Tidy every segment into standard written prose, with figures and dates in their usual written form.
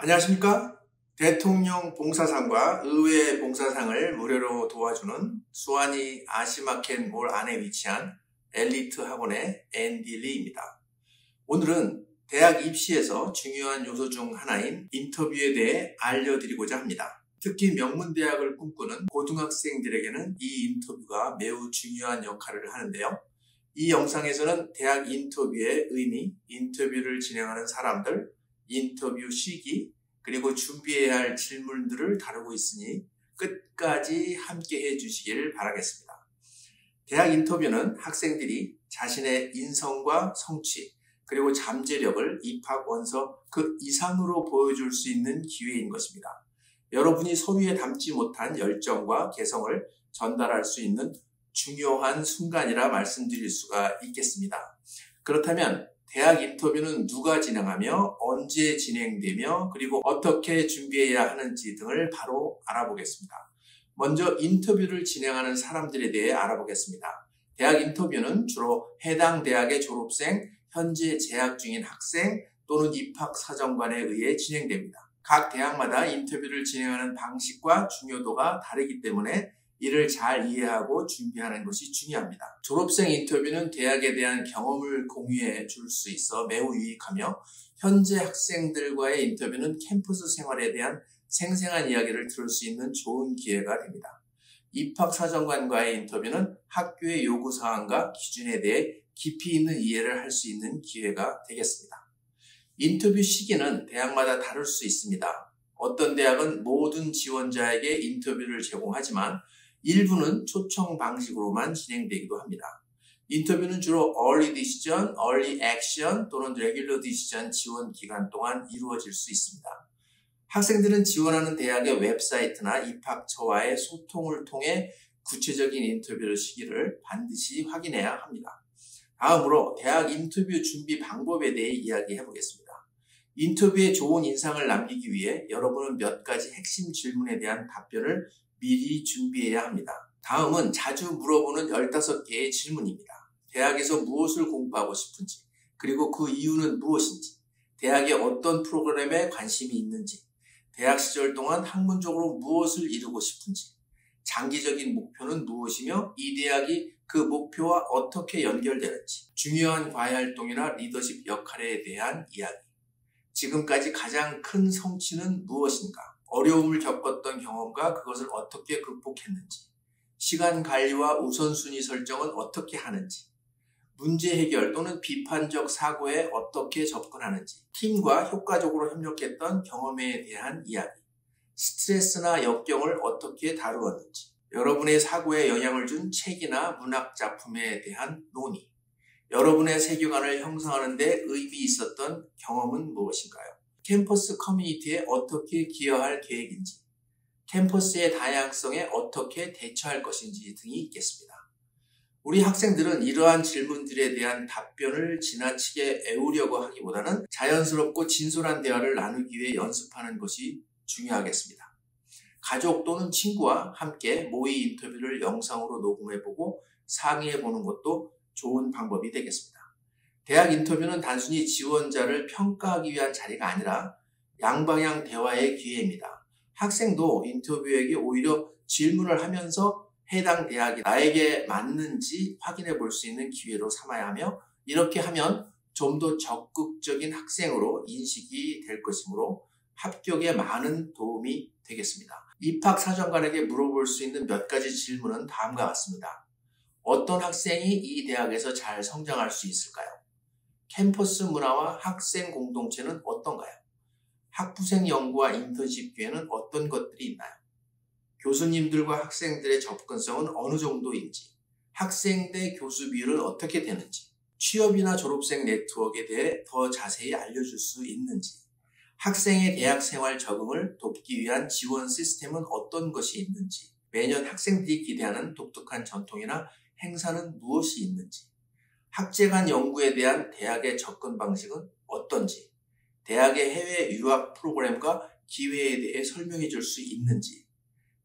안녕하십니까? 대통령 봉사상과 의회 봉사상을 무료로 도와주는 수완이 아시마켓 몰 안에 위치한 엘리트 학원의 앤디 리입니다. 오늘은 대학 입시에서 중요한 요소 중 하나인 인터뷰에 대해 알려드리고자 합니다. 특히 명문대학을 꿈꾸는 고등학생들에게는 이 인터뷰가 매우 중요한 역할을 하는데요. 이 영상에서는 대학 인터뷰의 의미, 인터뷰를 진행하는 사람들, 인터뷰 시기, 그리고 준비해야 할 질문들을 다루고 있으니 끝까지 함께 해주시길 바라겠습니다. 대학 인터뷰는 학생들이 자신의 인성과 성취, 그리고 잠재력을 입학 원서 그 이상으로 보여줄 수 있는 기회인 것입니다. 여러분이 서류에 담지 못한 열정과 개성을 전달할 수 있는 중요한 순간이라 말씀드릴 수가 있겠습니다. 그렇다면 대학 인터뷰는 누가 진행하며 언제 진행되며 그리고 어떻게 준비해야 하는지 등을 바로 알아보겠습니다. 먼저 인터뷰를 진행하는 사람들에 대해 알아보겠습니다. 대학 인터뷰는 주로 해당 대학의 졸업생, 현재 재학 중인 학생 또는 입학사정관에 의해 진행됩니다. 각 대학마다 인터뷰를 진행하는 방식과 중요도가 다르기 때문에 이를 잘 이해하고 준비하는 것이 중요합니다. 졸업생 인터뷰는 대학에 대한 경험을 공유해 줄 수 있어 매우 유익하며 현재 학생들과의 인터뷰는 캠퍼스 생활에 대한 생생한 이야기를 들을 수 있는 좋은 기회가 됩니다. 입학사정관과의 인터뷰는 학교의 요구사항과 기준에 대해 깊이 있는 이해를 할 수 있는 기회가 되겠습니다. 인터뷰 시기는 대학마다 다를 수 있습니다. 어떤 대학은 모든 지원자에게 인터뷰를 제공하지만 일부는 초청 방식으로만 진행되기도 합니다. 인터뷰는 주로 Early Decision, Early Action 또는 Regular Decision 지원 기간 동안 이루어질 수 있습니다. 학생들은 지원하는 대학의 웹사이트나 입학처와의 소통을 통해 구체적인 인터뷰 시기를 반드시 확인해야 합니다. 다음으로 대학 인터뷰 준비 방법에 대해 이야기해 보겠습니다. 인터뷰에 좋은 인상을 남기기 위해 여러분은 몇 가지 핵심 질문에 대한 답변을 미리 준비해야 합니다. 다음은 자주 물어보는 15개의 질문입니다. 대학에서 무엇을 공부하고 싶은지, 그리고 그 이유는 무엇인지, 대학의 어떤 프로그램에 관심이 있는지, 대학 시절 동안 학문적으로 무엇을 이루고 싶은지, 장기적인 목표는 무엇이며 이 대학이 그 목표와 어떻게 연결되는지, 중요한 과외활동이나 리더십 역할에 대한 이야기, 지금까지 가장 큰 성취는 무엇인가, 어려움을 겪었던 경험과 그것을 어떻게 극복했는지, 시간 관리와 우선순위 설정은 어떻게 하는지, 문제 해결 또는 비판적 사고에 어떻게 접근하는지, 팀과 효과적으로 협력했던 경험에 대한 이야기, 스트레스나 역경을 어떻게 다루었는지, 여러분의 사고에 영향을 준 책이나 문학 작품에 대한 논의, 여러분의 세계관을 형성하는 데 의미 있었던 경험은 무엇인가요? 캠퍼스 커뮤니티에 어떻게 기여할 계획인지, 캠퍼스의 다양성에 어떻게 대처할 것인지 등이 있겠습니다. 우리 학생들은 이러한 질문들에 대한 답변을 지나치게 애우려고 하기보다는 자연스럽고 진솔한 대화를 나누기 위해 연습하는 것이 중요하겠습니다. 가족 또는 친구와 함께 모의 인터뷰를 영상으로 녹음해보고 상의해보는 것도 좋은 방법이 되겠습니다. 대학 인터뷰는 단순히 지원자를 평가하기 위한 자리가 아니라 양방향 대화의 기회입니다. 학생도 인터뷰에게 오히려 질문을 하면서 해당 대학이 나에게 맞는지 확인해 볼 수 있는 기회로 삼아야 하며 이렇게 하면 좀 더 적극적인 학생으로 인식이 될 것이므로 합격에 많은 도움이 되겠습니다. 입학사정관에게 물어볼 수 있는 몇 가지 질문은 다음과 같습니다. 어떤 학생이 이 대학에서 잘 성장할 수 있을까요? 캠퍼스 문화와 학생 공동체는 어떤가요? 학부생 연구와 인턴십 기회는 어떤 것들이 있나요? 교수님들과 학생들의 접근성은 어느 정도인지, 학생 대 교수 비율은 어떻게 되는지, 취업이나 졸업생 네트워크에 대해 더 자세히 알려줄 수 있는지, 학생의 대학생활 적응을 돕기 위한 지원 시스템은 어떤 것이 있는지, 매년 학생들이 기대하는 독특한 전통이나 행사는 무엇이 있는지, 학제 간 연구에 대한 대학의 접근 방식은 어떤지, 대학의 해외 유학 프로그램과 기회에 대해 설명해 줄 수 있는지,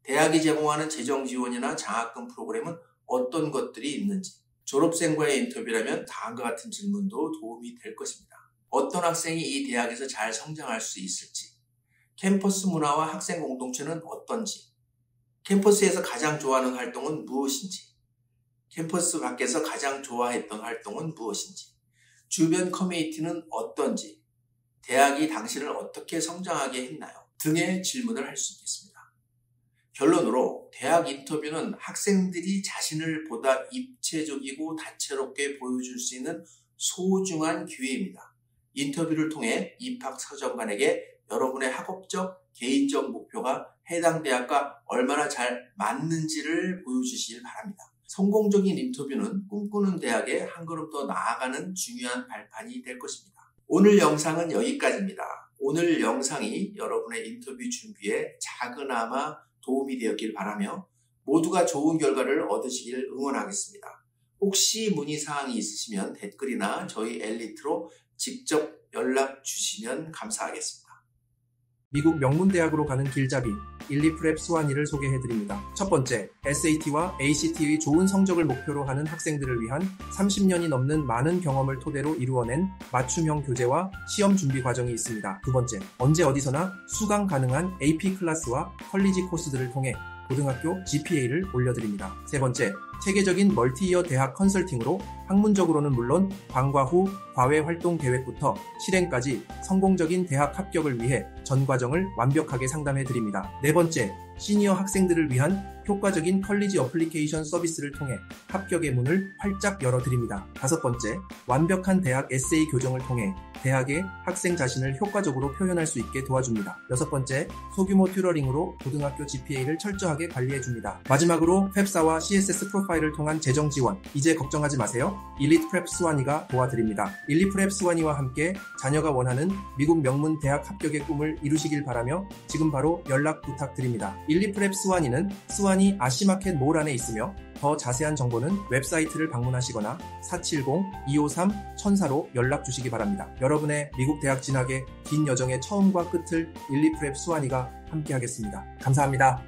대학이 제공하는 재정 지원이나 장학금 프로그램은 어떤 것들이 있는지, 졸업생과의 인터뷰라면 다음과 같은 질문도 도움이 될 것입니다. 어떤 학생이 이 대학에서 잘 성장할 수 있을지, 캠퍼스 문화와 학생 공동체는 어떤지, 캠퍼스에서 가장 좋아하는 활동은 무엇인지, 캠퍼스 밖에서 가장 좋아했던 활동은 무엇인지, 주변 커뮤니티는 어떤지, 대학이 당신을 어떻게 성장하게 했나요? 등의 질문을 할 수 있겠습니다. 결론으로 대학 인터뷰는 학생들이 자신을 보다 입체적이고 다채롭게 보여줄 수 있는 소중한 기회입니다. 인터뷰를 통해 입학사정관에게 여러분의 학업적, 개인적 목표가 해당 대학과 얼마나 잘 맞는지를 보여주시길 바랍니다. 성공적인 인터뷰는 꿈꾸는 대학에 한 걸음 더 나아가는 중요한 발판이 될 것입니다. 오늘 영상은 여기까지입니다. 오늘 영상이 여러분의 인터뷰 준비에 작은아마 도움이 되었길 바라며 모두가 좋은 결과를 얻으시길 응원하겠습니다. 혹시 문의사항이 있으시면 댓글이나 저희 엘리트로 직접 연락 주시면 감사하겠습니다. 미국 명문대학으로 가는 길잡이 일리프랩 수완이를 소개해드립니다. 첫 번째, SAT와 ACT의 좋은 성적을 목표로 하는 학생들을 위한 30년이 넘는 많은 경험을 토대로 이루어낸 맞춤형 교재와 시험 준비 과정이 있습니다. 두 번째, 언제 어디서나 수강 가능한 AP 클래스와 컬리지 코스들을 통해 고등학교 GPA를 올려드립니다. 세 번째, 체계적인 멀티이어 대학 컨설팅으로 학문적으로는 물론 방과 후 과외 활동 계획부터 실행까지 성공적인 대학 합격을 위해 전 과정을 완벽하게 상담해드립니다. 네 번째, 시니어 학생들을 위한 효과적인 컬리지 어플리케이션 서비스를 통해 합격의 문을 활짝 열어드립니다. 다섯 번째, 완벽한 대학 에세이 교정을 통해 대학의 학생 자신을 효과적으로 표현할 수 있게 도와줍니다. 여섯 번째, 소규모 튜러링으로 고등학교 GPA를 철저하게 관리해줍니다. 마지막으로 펩사와 CSS 프로파일을 통한 재정 지원, 이제 걱정하지 마세요. 일리프랩 수완이가 도와드립니다. 일리프랩 수완이와 함께 자녀가 원하는 미국 명문 대학 합격의 꿈을 이루시길 바라며 지금 바로 연락 부탁드립니다. 일리프랩 수완이는 수완이 아시마켓 몰 안에 있으며 더 자세한 정보는 웹사이트를 방문하시거나 470-253-1000로 연락 주시기 바랍니다. 여러분의 미국 대학 진학의 긴 여정의 처음과 끝을 일리프랩 수완이가 함께하겠습니다. 감사합니다.